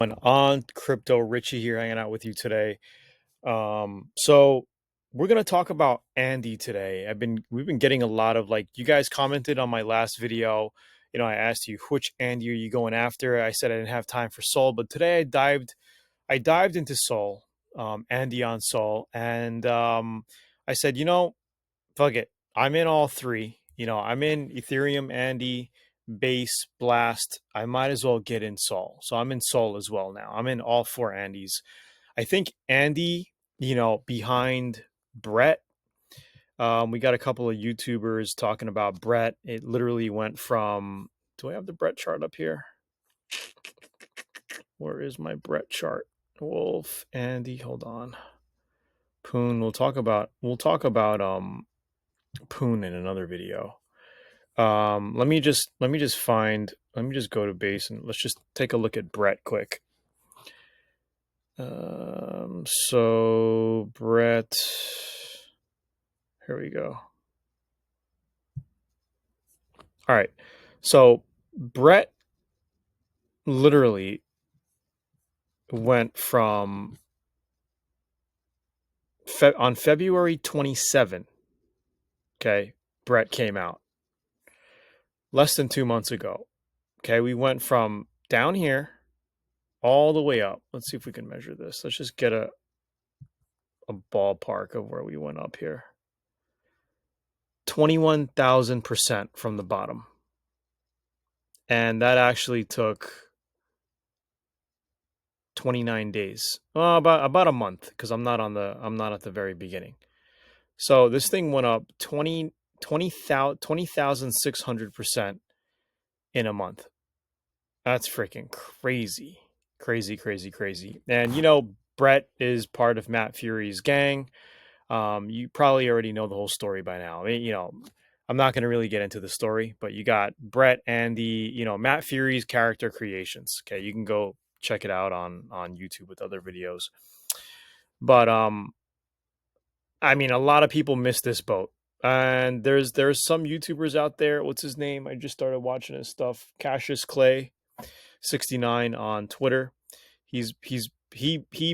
On Crypto Richie here, hanging out with you today. So we're gonna talk about Andy today. We've been getting a lot of, like, you guys commented on my last video. I asked you which Andy are you going after. I said I didn't have time for Sol, but today I dived into Sol, Andy on Sol, and I said, fuck it. I'm in all three. I'm in Ethereum, Andy, Base, Blast. I might as well get in Sol. So I'm in Sol as well now. I'm in all four Andys. I think Andy, behind Brett. We got a couple of YouTubers talking about Brett. It literally went from. Do I have the Brett chart up here? Where is my Brett chart? Wolf, Andy. Hold on. Poon. We'll talk about Poon in another video. Let me just go to base and let's just take a look at Brett quick. So Brett, here we go. All right. So Brett literally went from on February 27. Okay. Brett came out less than 2 months ago. Okay. We went from down here all the way up. Let's see if we can measure this. Let's just get a ballpark of where we went up here. 21,000% from the bottom. And that actually took 29 days. About a month, because I'm not at the very beginning. So this thing went up 20,600% in a month. That's freaking crazy. Crazy. And Brett is part of Matt Fury's gang. You probably already know the whole story by now. I mean, I'm not going to really get into the story, but you got Brett, Andy, Matt Fury's character creations. Okay, you can go check it out on YouTube with other videos. But I mean, a lot of people miss this boat, and there's some YouTubers out there. What's his name? I just started watching his stuff. Cassius Clay 69 on Twitter. He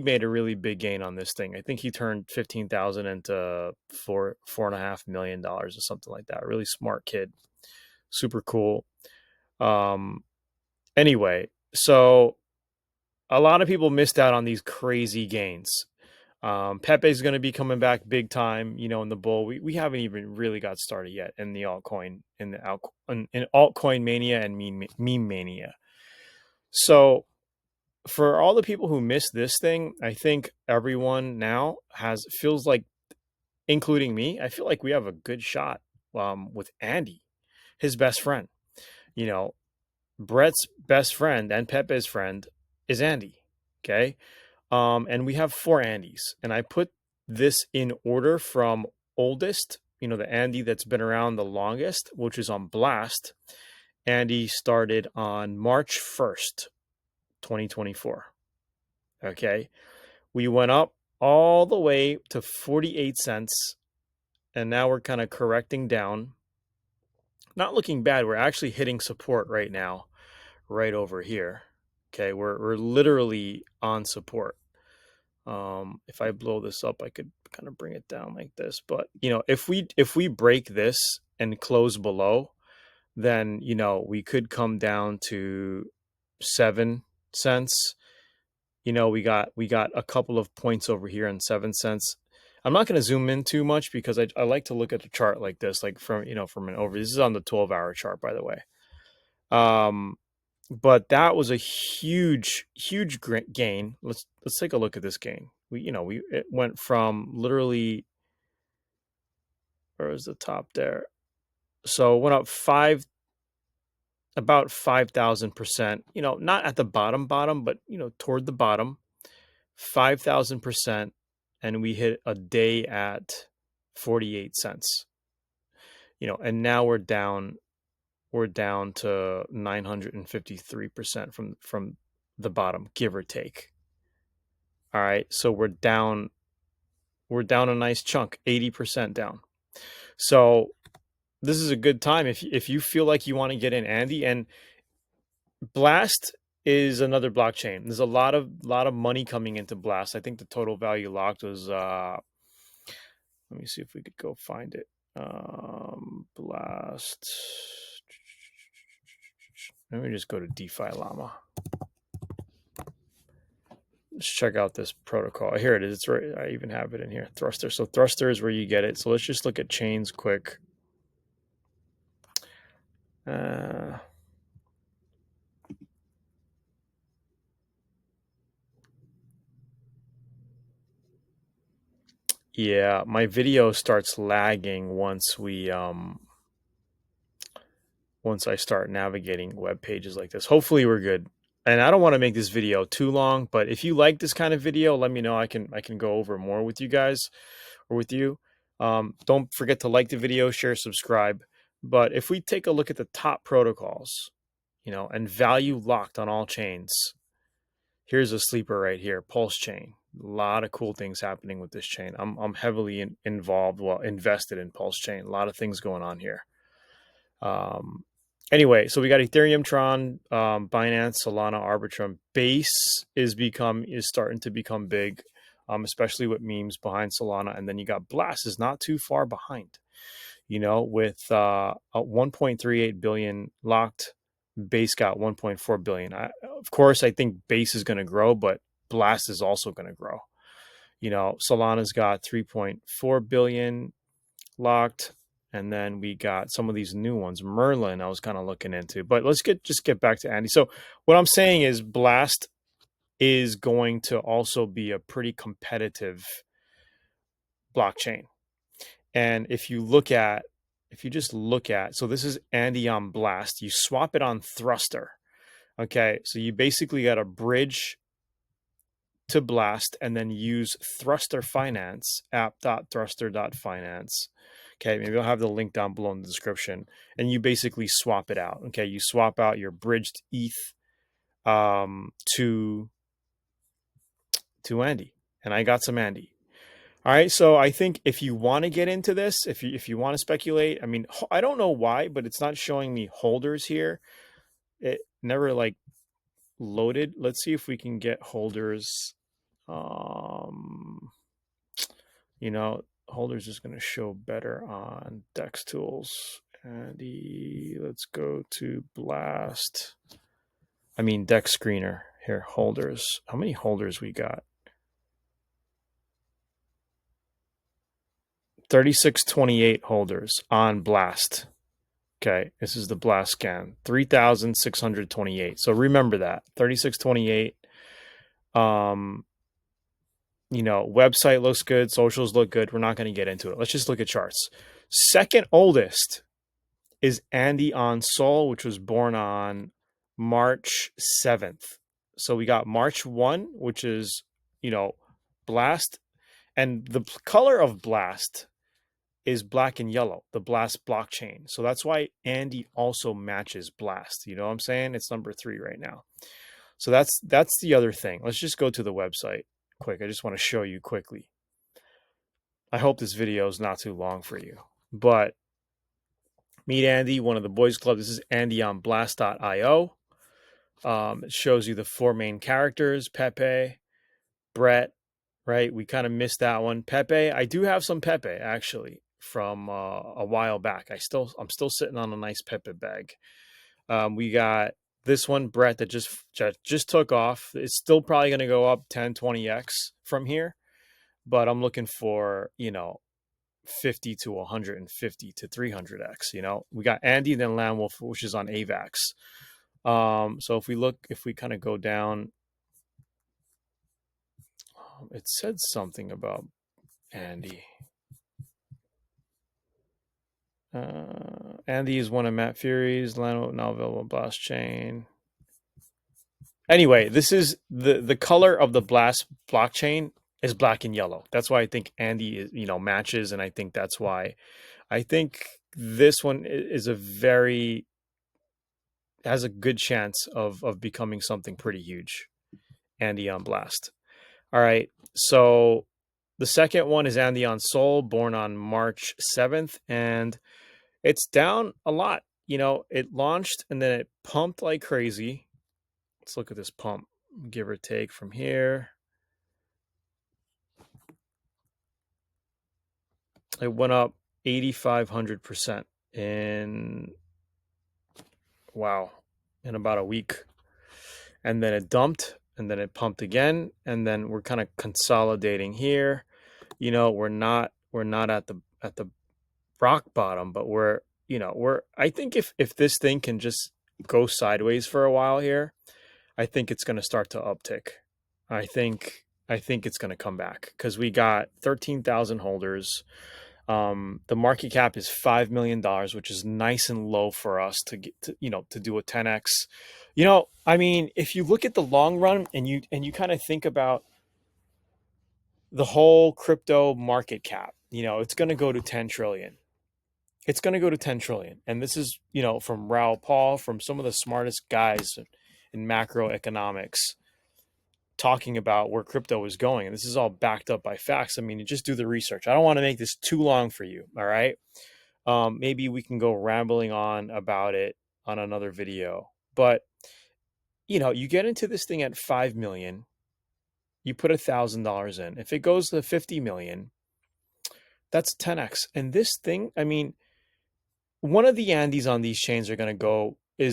made a really big gain on this thing. I think he turned 15,000 into $4.5 million or something like that. Really smart kid, super cool. Anyway, so a lot of people missed out on these crazy gains. Pepe's going to be coming back big time, in the bull. We haven't even really got started yet in the altcoin, in altcoin mania and meme mania. So for all the people who missed this thing, I think everyone now feels like, including me, I feel like we have a good shot with Andy, his best friend. Brett's best friend and Pepe's friend is Andy. Okay. And we have 4 Andys, and I put this in order from oldest, the Andy that's been around the longest, which is on Blast. Andy started on March 1st, 2024. Okay. We went up all the way to 48 cents, and now we're kind of correcting down. Not looking bad. We're actually hitting support right now, right over here. Okay. We're literally on support. If I blow this up, I could kind of bring it down like this. But if we break this and close below, then we could come down to 7 cents. We got a couple of points over here in 7 cents. I'm not going to zoom in too much because I like to look at the chart like this, like from an over. This is on the 12-hour chart, by the way. But that was a huge gain. Let's take a look at this gain. It went from literally, where was the top there? So it went up about 5,000%. Not at the bottom, but toward the bottom, 5,000%, and we hit a day at 48 cents. And now we're down to 953% from the bottom, give or take. All right, so we're down a nice chunk, 80% down. So this is a good time if you feel like you want to get in Andy. And Blast is another blockchain. There's a lot of money coming into Blast. I think the total value locked was let me see if we could go find it. Blast. Let me just go to DeFi Llama. Let's check out this protocol. Here it is. It's right. I even have it in here. Thruster. So Thruster is where you get it. So let's just look at chains quick. Yeah, my video starts lagging once I start navigating web pages like this. Hopefully we're good. And I don't want to make this video too long, but if you like this kind of video, let me know. I can go over more with you guys or with you. Don't forget to like the video, share, subscribe. But if we take a look at the top protocols, and value locked on all chains, here's a sleeper right here, Pulse Chain. A lot of cool things happening with this chain. I'm heavily involved, invested in Pulse Chain. A lot of things going on here. Anyway, so we got Ethereum, Tron, Binance, Solana, Arbitrum. Base is starting to become big, especially with memes behind Solana. And then you got Blast is not too far behind, with 1.38 billion locked. Base got 1.4 billion. Of course, I think Base is going to grow, but Blast is also going to grow. Solana's got 3.4 billion locked. And then we got some of these new ones. Merlin, I was kind of looking into. But let's just get back to Andy. So what I'm saying is Blast is going to also be a pretty competitive blockchain. And if you just look at, so this is Andy on Blast, you swap it on Thruster. Okay, so you basically got a bridge to Blast and then use Thruster Finance, app.thruster.finance. Okay, maybe I'll have the link down below in the description. And you basically swap it out. Okay, you swap out your bridged ETH to Andy. And I got some Andy. All right, so I think if you want to get into this, if you want to speculate, I mean, I don't know why, but it's not showing me holders here. It never loaded. Let's see if we can get holders. Holders is going to show better on Dex Tools. Andy, let's go to Blast. Dex Screener. Here, holders. How many holders we got? 3628 holders on Blast. Okay, this is the Blast scan. 3,628. So remember that. 3628. Website looks good, socials look good. We're not going to get into it. Let's just look at charts. Second oldest is Andy on Sol, which was born on March 7th. So we got March 1, which is, Blast. And the color of Blast is black and yellow, the Blast blockchain. So that's why Andy also matches Blast. You know what I'm saying? It's number 3 right now. So that's the other thing. Let's just go to the website quick. I just want to show you quickly. I hope this video is not too long for you. But meet Andy, one of the boys club. This is Andy on blast.io. It shows you the 4 main characters, Pepe, Brett, right? We kind of missed that one. Pepe, I do have some Pepe actually from a while back. I'm still sitting on a nice Pepe bag. We got this one, Brett, that just took off. It's still probably going to go up 10, 20x from here, but I'm looking for 50 to 150 to 300x. We got Andy, then Landwolf, which is on AVAX. So if we kind of go down, it said something about Andy. Andy is one of Matt Fury's Landwolf, now available Blast chain. Anyway, this is the color of the Blast blockchain is black and yellow. That's why I think Andy is, matches, and I think that's why I think this one has a good chance of becoming something pretty huge. Andy on Blast. All right, so the second one is Andy on Sol, born on March 7th, and it's down a lot. It launched and then it pumped like crazy. Let's look at this pump, give or take from here. It went up 8,500% in, wow, in about a week. And then it dumped, and then it pumped again, and then we're kind of consolidating here. You know, we're not at the rock bottom, but I think if this thing can just go sideways for a while here, I think it's going to start to uptick. I think it's going to come back because we got 13,000 holders. The market cap is $5 million, which is nice and low for us to get to do a 10x. I mean, if you look at the long run and you kind of think about the whole crypto market cap, it's going to go to 10 trillion. It's going to go to 10 trillion. And this is, from Raoul Paul, from some of the smartest guys in macroeconomics talking about where crypto is going. And this is all backed up by facts. I mean, you just do the research. I don't want to make this too long for you. All right. Maybe we can go rambling on about it on another video. But, you get into this thing at 5 million, you put $1,000 in. If it goes to 50 million, that's 10x. And this thing, I mean, one of the Andes on these chains is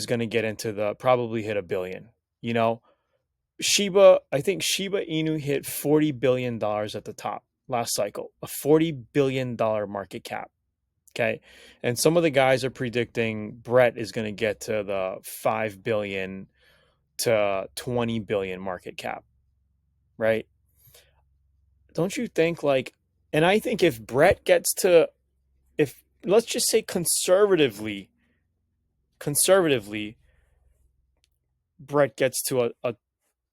going to get into probably hit $1 billion. I think Shiba Inu hit $40 billion at the top last cycle, a $40 billion market cap. Okay. And some of the guys are predicting Brett is going to get to the 5 billion to 20 billion market cap. Right. Don't you think and I think if Brett gets to, let's just say conservatively, Brett gets to a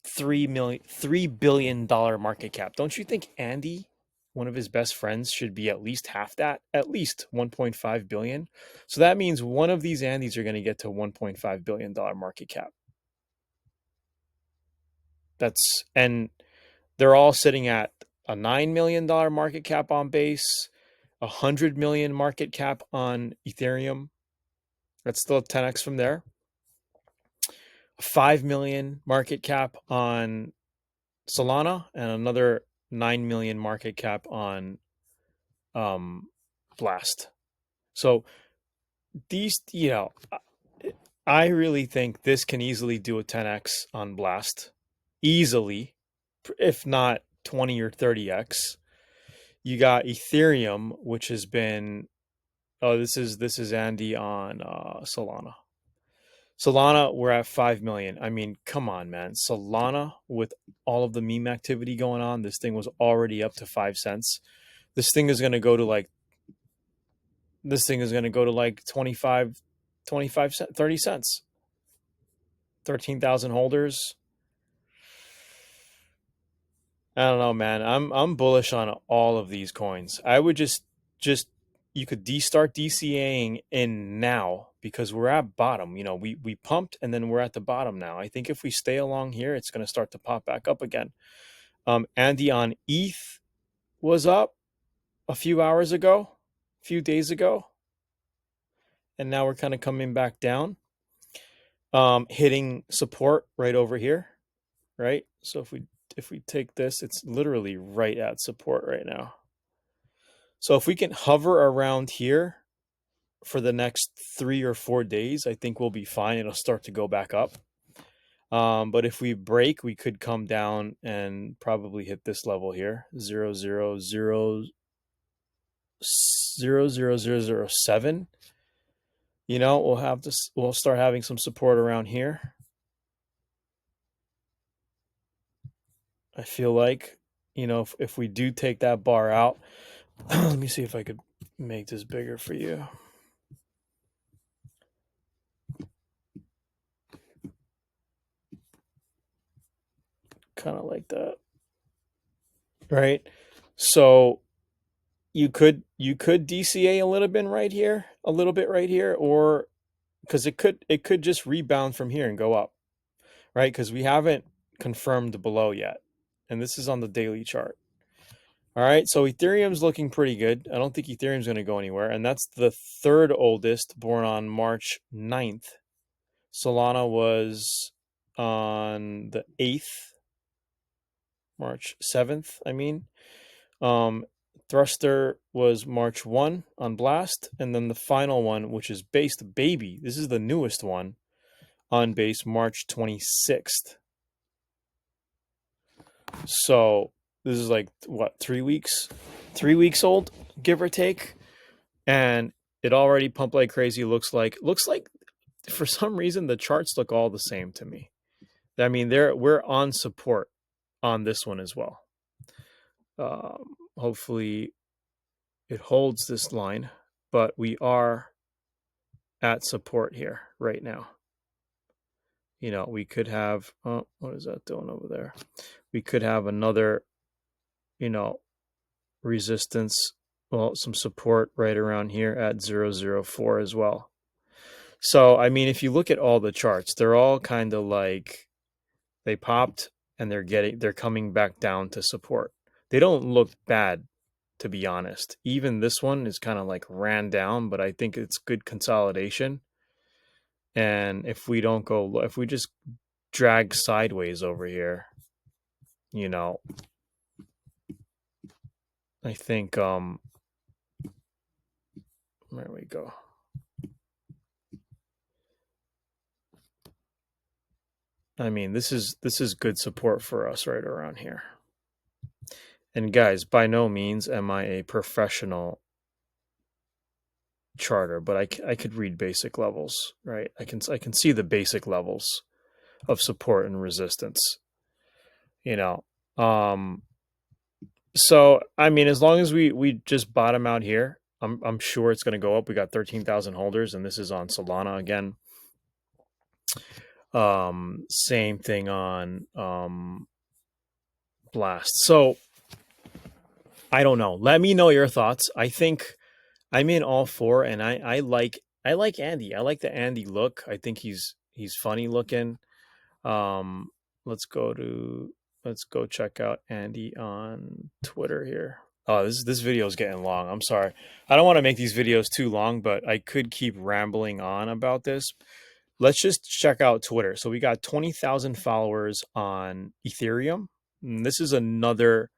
$3 billion market cap. Don't you think Andy, one of his best friends, should be at least half that, at least 1.5 billion? So that means one of these Andys are going to get to $1.5 billion market cap. And they're all sitting at a $9 million market cap on base, 100 million market cap on Ethereum. That's still 10x from there. 5 million market cap on Solana, and another 9 million market cap on Blast. So these, I really think this can easily do a 10x on Blast. Easily, if not 20 or 30x. You got Ethereum, which has been, this is Andy on Solana. Solana, we're at 5 million. I mean, come on, man. Solana, with all of the meme activity going on, this thing was already up to 5 cents. This thing is going to go to 25 cents, 30 cents. 13,000 holders. I don't know, man. I'm bullish on all of these coins. I would just you could start DCAing in now because we're at bottom. We pumped and then we're at the bottom now. I think if we stay along here, it's going to start to pop back up again. Andy on ETH was up a few days ago, and now we're kind of coming back down, hitting support right over here, right? So if we take this, it's literally right at support right now. So if we can hover around here for the next 3 or 4 days, I think we'll be fine. It'll start to go back up. But if we break, we could come down and probably hit this level here, 0.00007. We'll start having some support around here. I feel like, if we do take that bar out, let me see if I could make this bigger for you. Kind of like that. Right? So you could DCA a little bit right here, or because it could just rebound from here and go up, right? Because we haven't confirmed below yet. And this is on the daily chart. All right, so Ethereum's looking pretty good. I don't think Ethereum's going to go anywhere. And that's the third oldest, born on March 9th. Solana was on the 8th, March 7th, I mean. Um, Thruster was March 1 on Blast, and then the final one, which is Based Baby, this is the newest one, on base March 26th. So this is like what, 3 weeks? 3 weeks old, give or take. And it already pumped like crazy. Looks like for some reason the charts look all the same to me. I mean, we're on support on this one as well. Hopefully it holds this line, but we are at support here right now. We could have, what is that doing over there? We could have another, resistance, well, some support right around here at 004 as well. So, I mean, if you look at all the charts, they're all kind of like they popped and they're coming back down to support. They don't look bad, to be honest. Even this one is kind of like ran down, but I think it's good consolidation. And if we just drag sideways over here, I think there we go. I mean, this is good support for us right around here. And guys, by no means am I a professional charter, but I could read basic levels, right? I can see the basic levels of support and resistance. So I mean, as long as we just bottom out here, I'm sure it's going to go up. We got 13,000 holders, and this is on Solana again. Same thing on Blast. So I don't know. Let me know your thoughts. I think I'm in all four, and I like Andy. I like the Andy look. I think he's funny looking. Let's go check out Andy on Twitter here. Oh, this video is getting long. I'm sorry. I don't want to make these videos too long, but I could keep rambling on about this. Let's just check out Twitter. So we got 20,000 followers on Ethereum. And this is another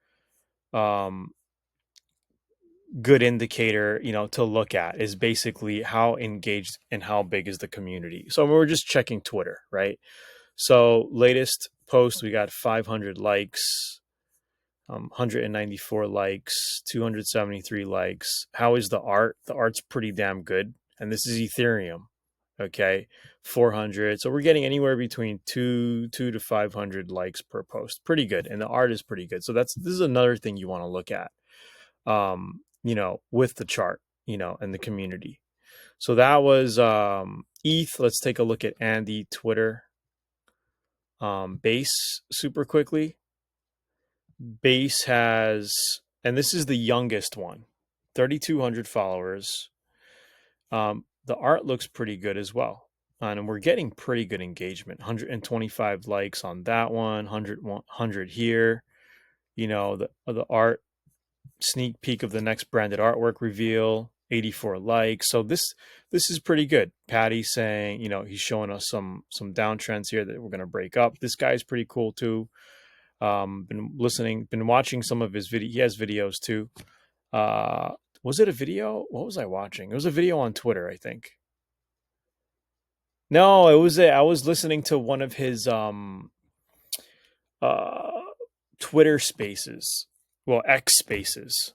good indicator, to look at, is basically how engaged and how big is the community. So we're just checking Twitter, right? So latest post, we got 500 likes, 194 likes, 273 likes. How is the art? The art's pretty damn good. And this is Ethereum. Okay. 400. So we're getting anywhere between 2 to 500 likes per post. Pretty good. And the art is pretty good. So this is another thing you want to look at, with the chart, and the community. So that was ETH. Let's take a look at Andy Twitter. Base super quickly. Base has, and this is the youngest one, 3,200 followers. The art looks pretty good as well. And we're getting pretty good engagement. 125 likes on that one, 100 here. The art, sneak peek of the next branded artwork reveal, 84 likes. So this is pretty good. Patty saying, he's showing us some downtrends here that we're going to break up. This guy's pretty cool too. Been watching some of his video. He has videos too. Was it a video? What was I watching? It was a video on Twitter, I think. No, I was listening to one of his Twitter spaces. Well, X spaces.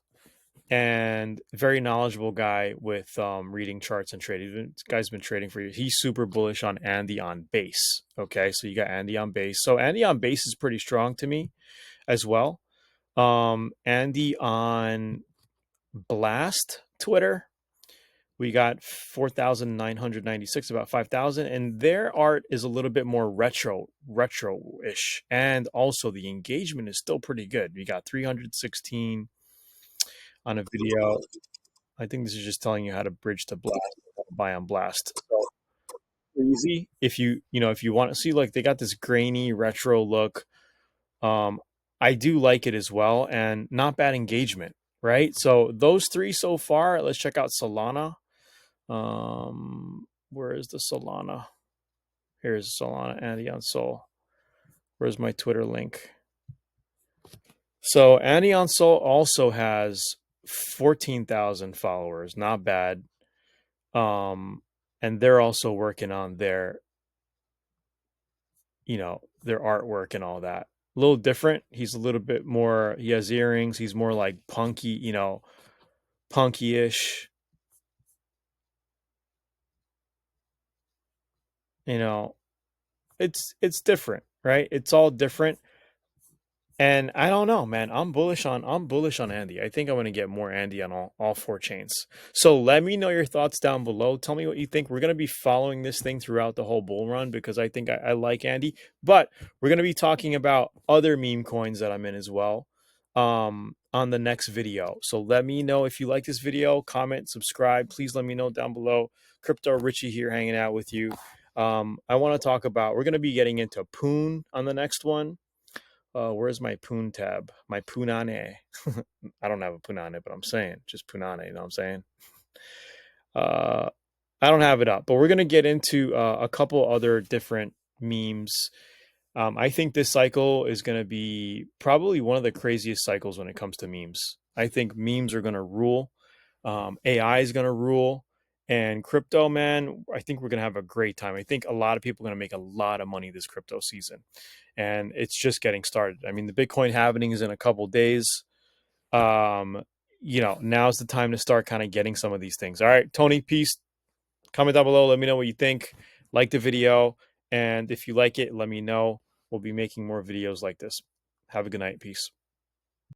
And very knowledgeable guy with reading charts and trading. This guy's been trading for years. He's super bullish on Andy on base. Okay, so you got Andy on base. So Andy on base is pretty strong to me as well. Andy on Blast Twitter, we got 4,996, about 5,000, and their art is a little bit more retro-ish, and also the engagement is still pretty good. We got 316 on a video. I think this is just telling you how to bridge to Blast, buy on Blast. So easy. If you want to see, like, they got this grainy retro look. I do like it as well, and not bad engagement, right? So those three so far. Let's check out Solana. Where is the Solana? Here's Solana, Andy on Sol. Where's my Twitter link? So Andy on Sol also has 14,000 followers. Not bad. And they're also working on their, their artwork and all that. A little different. He's a little bit more, he has earrings. He's more like punky, punky-ish. You know, it's different, right? It's all different. And I don't know, man. I'm bullish on Andy. I think I'm gonna get more Andy on all four chains. So let me know your thoughts down below. Tell me what you think. We're gonna be following this thing throughout the whole bull run because I think I like Andy. But we're gonna be talking about other meme coins that I'm in as well on the next video. So let me know if you like this video, comment, subscribe. Please let me know down below. Crypto Richie here hanging out with you. I want to talk about, we're going to be getting into Poon on the next one. Where's my Poon tab? My Poonane. I don't have a Poonane, but I'm saying just Poonane. You know what I'm saying? Uh, I don't have it up, but we're gonna get into a couple other different memes. I think this cycle is gonna be probably one of the craziest cycles when it comes to memes. I think memes are gonna rule. AI is gonna rule. And crypto, man, I think we're gonna have a great time. I think a lot of people are gonna make a lot of money this crypto season, and it's just getting started. I mean, the Bitcoin halving is in a couple days. Um, now's the time to start kind of getting some of these things. All right, Tony, peace. Comment down below. Let me know what you think. Like the video, and if you like it, let me know. We'll be making more videos like this. Have a good night. Peace.